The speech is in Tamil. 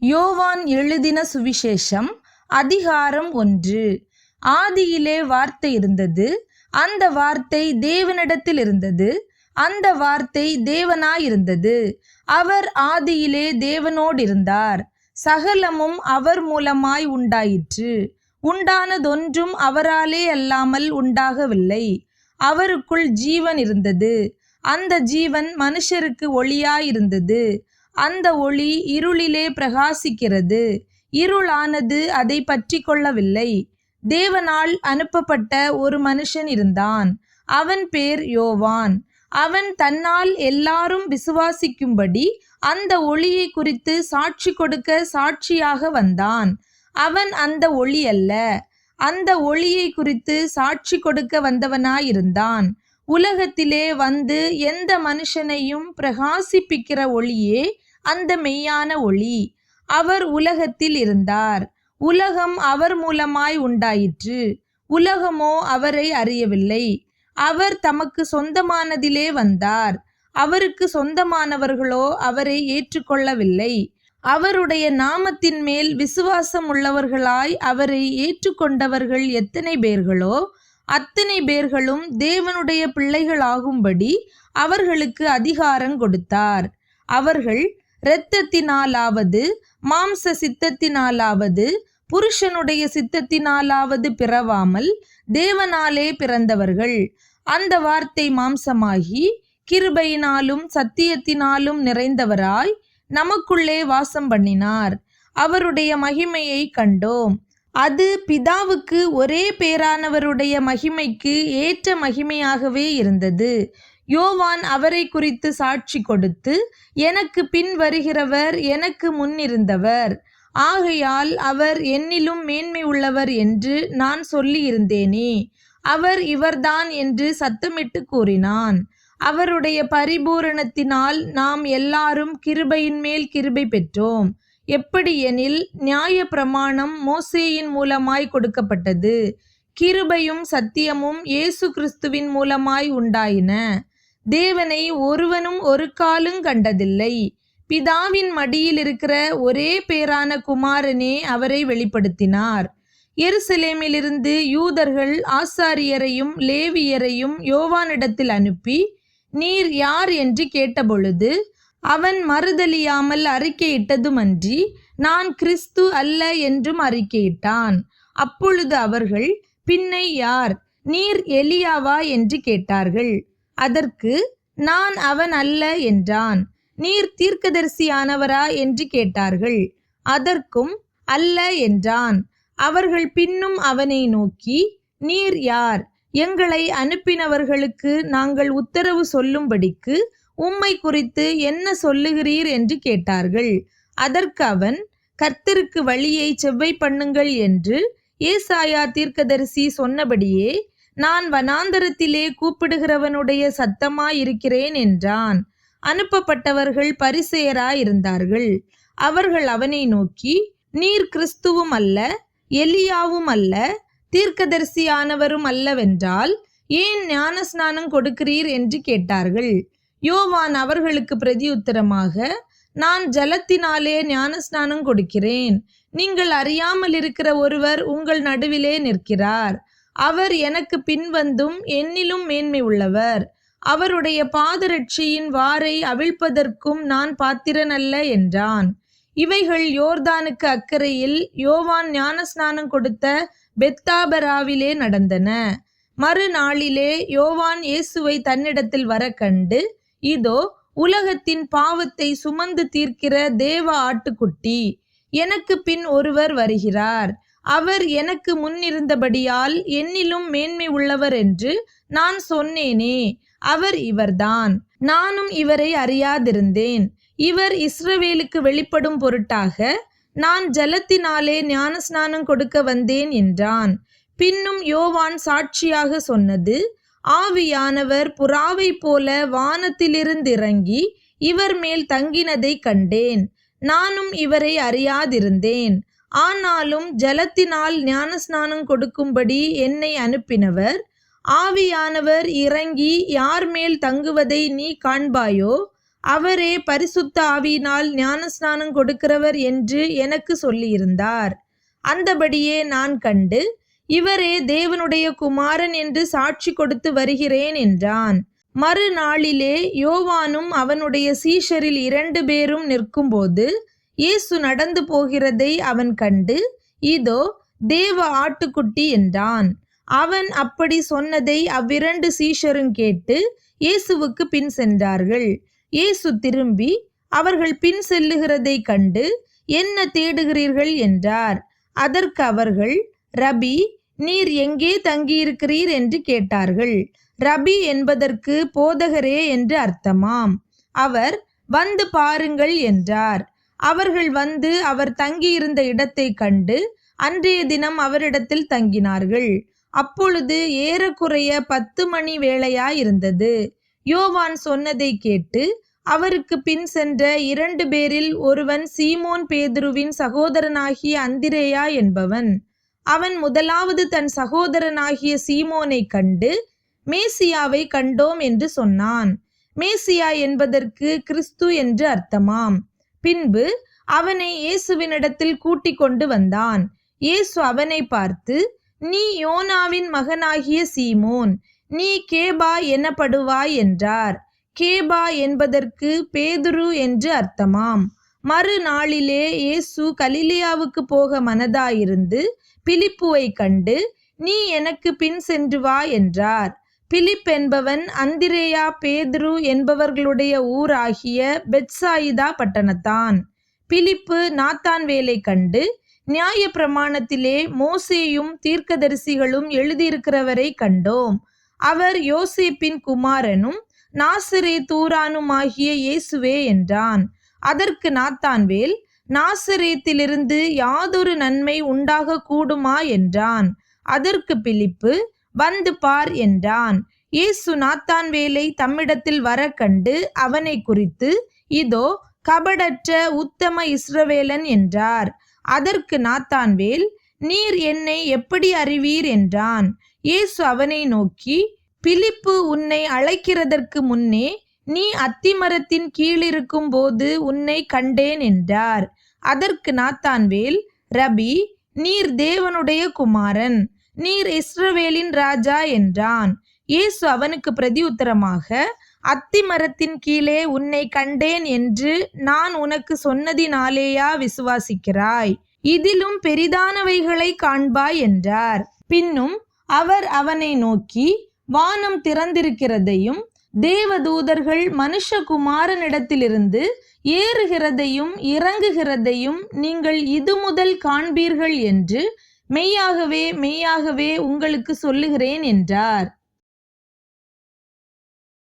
யோவான் எழுதின சுவிசேஷம் அதிகாரம் 1. ஆதியிலே வார்த்தை இருந்தது, அந்த வார்த்தை தேவனிடத்தில் இருந்தது, அந்த வார்த்தை தேவனாயிருந்தது. அவர் ஆதியிலே தேவனோடிருந்தார். சகலமும் அவர் மூலமாய் உண்டாயிற்று. உண்டானதொன்றும் அவராலே அல்லாமல் உண்டாகவில்லை. அவருக்குள் ஜீவன் இருந்தது. அந்த ஜீவன் மனுஷருக்கு ஒளியாயிருந்தது. அந்த ஒளி இருளிலே பிரகாசிக்கிறது. இருளானது அதை பற்றி கொள்ளவில்லை. தேவனால் அனுப்பப்பட்ட ஒரு மனுஷன் இருந்தான். அவன் பேர் யோவான். அவன் தன்னால் எல்லாரும் விசுவாசிக்கும்படி அந்த ஒளியை குறித்து சாட்சி கொடுக்க சாட்சியாக வந்தான். அவன் அந்த ஒளி அல்ல, அந்த ஒளியை குறித்து சாட்சி கொடுக்க வந்தவனாயிருந்தான். உலகத்திலே வந்து எந்த மனுஷனையும் பிரகாசிப்பிக்கிற ஒளியே அந்த மெய்யான ஒளி. அவர் உலகத்தில் இருந்தார். உலகம் அவர் மூலமாய் உண்டாயிற்று. உலகமோ அவரை அறியவில்லை. அவர் தமக்கு சொந்தமானதிலே வந்தார். அவருக்கு சொந்தமானவர்களோ அவரை ஏற்றுக்கொள்ளவில்லை. அவருடைய நாமத்தின் மேல் விசுவாசம் உள்ளவர்களாய் அவரை ஏற்றுக்கொண்டவர்கள் எத்தனை பேர்களோ அத்தனை பேர்களும் தேவனுடைய பிள்ளைகளாகும்படி அவர்களுக்கு அதிகாரம் கொடுத்தார். அவர்கள் இரத்தத்தினாலாவது மாம்ச சித்தத்தினாலாவது புருஷனுடைய சித்தத்தினாலாவது பிறவாமல் தேவனாலே பிறந்தவர்கள். அந்த வார்த்தை மாம்சமாகி கிருபையினாலும் சத்தியத்தினாலும் நிறைந்தவராய் நமக்குள்ளே வாசம் பண்ணினார். அவருடைய மகிமையை கண்டோம். அது பிதாவுக்கு ஒரே பேரானவருடைய மகிமைக்கு ஏற்ற மகிமையாகவே இருந்தது. யோவான் அவரை குறித்து சாட்சி கொடுத்து, எனக்கு பின் வருகிறவர் எனக்கு முன்னிருந்தவர், ஆகையால் அவர் என்னிலும் மேன்மை உள்ளவர் என்று நான் சொல்லியிருந்தேனே, அவர் இவர்தான் என்று சத்தமிட்டு கூறினான். அவருடைய பரிபூரணத்தினால் நாம் எல்லாரும் கிருபையின் மேல் கிருபை பெற்றோம். எப்படியெனில் நியாய பிரமாணம் மோசேயின் மூலமாய் கொடுக்கப்பட்டது. கிருபையும் சத்தியமும் இயேசு கிறிஸ்துவின் மூலமாய் உண்டாயின. தேவனை ஒருவனும் ஒரு காலும் கண்டதில்லை. பிதாவின் மடியில் இருக்கிற ஒரே பேரான குமாரனே அவரை வெளிப்படுத்தினார். எருசலேமிலிருந்து யூதர்கள் ஆசாரியரையும் லேவியரையும் யோவானிடத்தில் அனுப்பி, நீர் யார் என்று கேட்டபொழுது அவன் மறுதலியாமல் அறிக்கையிட்டதுமன்றி நான் கிறிஸ்து அல்ல என்றும் அறிக்கையிட்டான். அப்பொழுது அவர்கள், பின்னை யார், நீர் எலியாவா என்று கேட்டார்கள். அதற்கு நான் அவன் அல்ல என்றான். நீர் தீர்க்கதரிசியானவரா என்று கேட்டார்கள். அதற்கும் அல்ல என்றான். அவர்கள் பின்னும் அவனை நோக்கி, நீர் யார், எங்களை அனுப்பினவர்களுக்கு நாங்கள் உத்தரவு சொல்லும்படிக்கு உம்மை குறித்து என்ன சொல்லுகிறீர் என்று கேட்டார்கள். அதற்கு அவன், கர்த்தருக்கு வழியை செவ்வை பண்ணுங்கள் என்று ஏசாயா தீர்க்கதரிசி சொன்னபடியே நான் வனாந்தரத்திலே கூப்பிடுகிறவனுடைய சத்தமாயிருக்கிறேன் என்றான். அனுப்பப்பட்டவர்கள் பரிசேயராயிருந்தார்கள். அவர்கள் அவனை நோக்கி, நீர் கிறிஸ்துவும் அல்ல, எலியாவும் அல்ல, தீர்க்கதரிசியானவரும் அல்லவென்றால் ஏன் ஞானஸ்நானம் கொடுக்கிறீர் என்று கேட்டார்கள். யோவான் அவர்களுக்கு பிரதியுத்தரமாக, நான் ஜலத்தினாலே ஞானஸ்நானம் கொடுக்கிறேன். நீங்கள் அறியாமல் இருக்கிற ஒருவர் உங்கள் நடுவிலே நிற்கிறார். அவர் எனக்கு பின்வந்தும் என்னிலும் மேன்மை உள்ளவர். அவருடைய பாதரட்சியின் வாரை அவிழ்ப்பதற்கும் நான் பாத்திரன் அல்ல என்றான். இவைகள் யோர்தானுக்கு அக்கறையில் யோவான் ஞானஸ்நானம் கொடுத்த பெத்தாபராவிலே நடந்தன. மறுநாளிலே யோவான் இயேசுவை தன்னிடத்தில் வர கண்டு, இதோ உலகத்தின் பாவத்தை சுமந்து தீர்க்கிற தேவ ஆட்டுக்குட்டி, எனக்கு பின் ஒருவர் வருகிறார். அவர் எனக்கு முன்னிருந்தபடியால் என்னிலும் மேன்மை உள்ளவர் என்று நான் சொன்னேனே, அவர் இவர்தான். நானும் இவரை அறியாதிருந்தேன். இவர் இஸ்ரவேலுக்கு வெளிப்படும் பொருட்டாக நான் ஜலத்தினாலே ஞானஸ்நானம் கொடுக்க வந்தேன் என்றான். பின்னும் யோவான் சாட்சியாக சொன்னது, ஆவியானவர் புறாவை போல வானத்திலிருந்திறங்கி இவர் மேல் தங்கினதை கண்டேன். நானும் இவரை அறியாதிருந்தேன். ஆனாலும் ஜலத்தினால் ஞானஸ்நானம் கொடுக்கும்படி என்னை அனுப்பினவர், ஆவியானவர் இறங்கி யார் மேல் தங்குவதை நீ காண்பாயோ அவரே பரிசுத்த ஆவியினால் ஞானஸ்நானம் கொடுக்கிறவர் என்று எனக்கு சொல்லியிருந்தார். அந்தபடியே நான் கண்டு, இவரே தேவனுடைய குமாரன் என்று சாட்சி கொடுத்து வருகிறேன் என்றான். மறுநாளிலே யோவானும் அவனுடைய சீஷரில் 2 பேரும் நிற்கும்போது இயேசு நடந்து போகிறதை அவன் கண்டு, இதோ தேவ ஆட்டுக்குட்டி என்றான். அவன் அப்படி சொன்னதை அவ்விரண்டு சீஷரும் கேட்டு இயேசுவுக்கு பின் சென்றார்கள். இயேசு திரும்பி அவர்கள் பின் செல்லுகிறதை கண்டு, என்ன தேடுகிறீர்கள் என்றார். அதற்கு அவர்கள், ரபி, நீர் எங்கே தங்கியிருக்கிறீர் என்று கேட்டார்கள். ரபி என்பதற்கு போதகரே என்று அர்த்தமாம். அவர், வந்து பாருங்கள் என்றார். அவர்கள் வந்து அவர் தங்கியிருந்த இடத்தை கண்டு அன்றைய தினம் அவரிடத்தில் தங்கினார்கள். அப்பொழுது ஏறக்குறைய 10 மணி வேளையாயிருந்தது. யோவான் சொன்னதை கேட்டு அவருக்கு பின் சென்ற 2 பேரில் ஒருவன் சீமோன் பேதுருவின் சகோதரனாகிய அந்திரேயா என்பவன். அவன் முதலாவது தன் சகோதரனாகிய சீமோனை கண்டு, மேசியாவை கண்டோம் என்று சொன்னான். மேசியா என்பதற்கு கிறிஸ்து என்று அர்த்தமாம். பின்பு அவனை இயேசுவினிடத்தில் கூட்டிக் கொண்டு வந்தான். இயேசு அவனை பார்த்து, நீ யோனாவின் மகனாகிய சீமோன், நீ கேபா எனப்படுவாய் என்றார். கேபா என்பதற்கு பேதுரு என்று அர்த்தமாம். மறுநாளிலே இயேசு கலிலேயாவுக்கு போக மனதாயிருந்து பிலிப்புவை கண்டு, நீ எனக்கு பின் சென்று வா என்றார். பிலிப் என்பவன் அந்திரேயா பேதுரு என்பவர்களுடைய ஊராகிய பெத்சாயிதா பட்டணத்தான். பிலிப்பு நாத்தான்வேலை கண்டு, நியாய பிரமாணத்திலே மோசேயும் தீர்க்கதரிசிகளும் எழுதியிருக்கிறவரை கண்டோம், அவர் யோசேப்பின் குமாரனும் நாசரேத்தூரானுமாகிய இயேசுவே என்றான். அதற்கு நாத்தான்வேல், நாசரேத்திலிருந்து யாதொரு நன்மை உண்டாக கூடுமா என்றான். அதற்கு பிலிப்பு, வந்து பார் என்றான். இயேசு நாத்தான்வேலை தம்மிடத்தில் வர கண்டு அவனை குறித்து, இதோ கபடற்ற உத்தம இஸ்ரவேலன் என்றார். அதற்கு நாத்தான்வேல், நீர் என்னை எப்படி அறிவீர் என்றான். இயேசு அவனை நோக்கி, பிலிப்பு உன்னை அழைக்கிறதற்கு முன்னே நீ அத்திமரத்தின் கீழிருக்கும் போது உன்னை கண்டேன் என்றார். அதற்கு நாத்தான்வேல், ரபி, நீர் தேவனுடைய குமாரன், நீர் இஸ்ரவேலின் ராஜா என்றான். இயேசு அவனுக்கு பிரதியுத்தரமாக, அத்திமரத்தின் கீழே உன்னை கண்டேன் என்று நான் உனக்கு சொன்னதினாலேயா விசுவாசிக்கிறாய்? இதிலும் பெரிதானவைகளை காண்பாய் என்றார். பின்னும் அவர் அவனை நோக்கி, வானம் திறந்திருக்கிறதையும் தேவதூதர்கள் மனுஷகுமாரனிடத்திலிருந்து ஏறுகிறதையும் இறங்குகிறதையும் நீங்கள் இது முதல் காண்பீர்கள் என்று மெய்யாகவே மெய்யாகவே உங்களுக்கு சொல்லுகிறேன் என்றார்.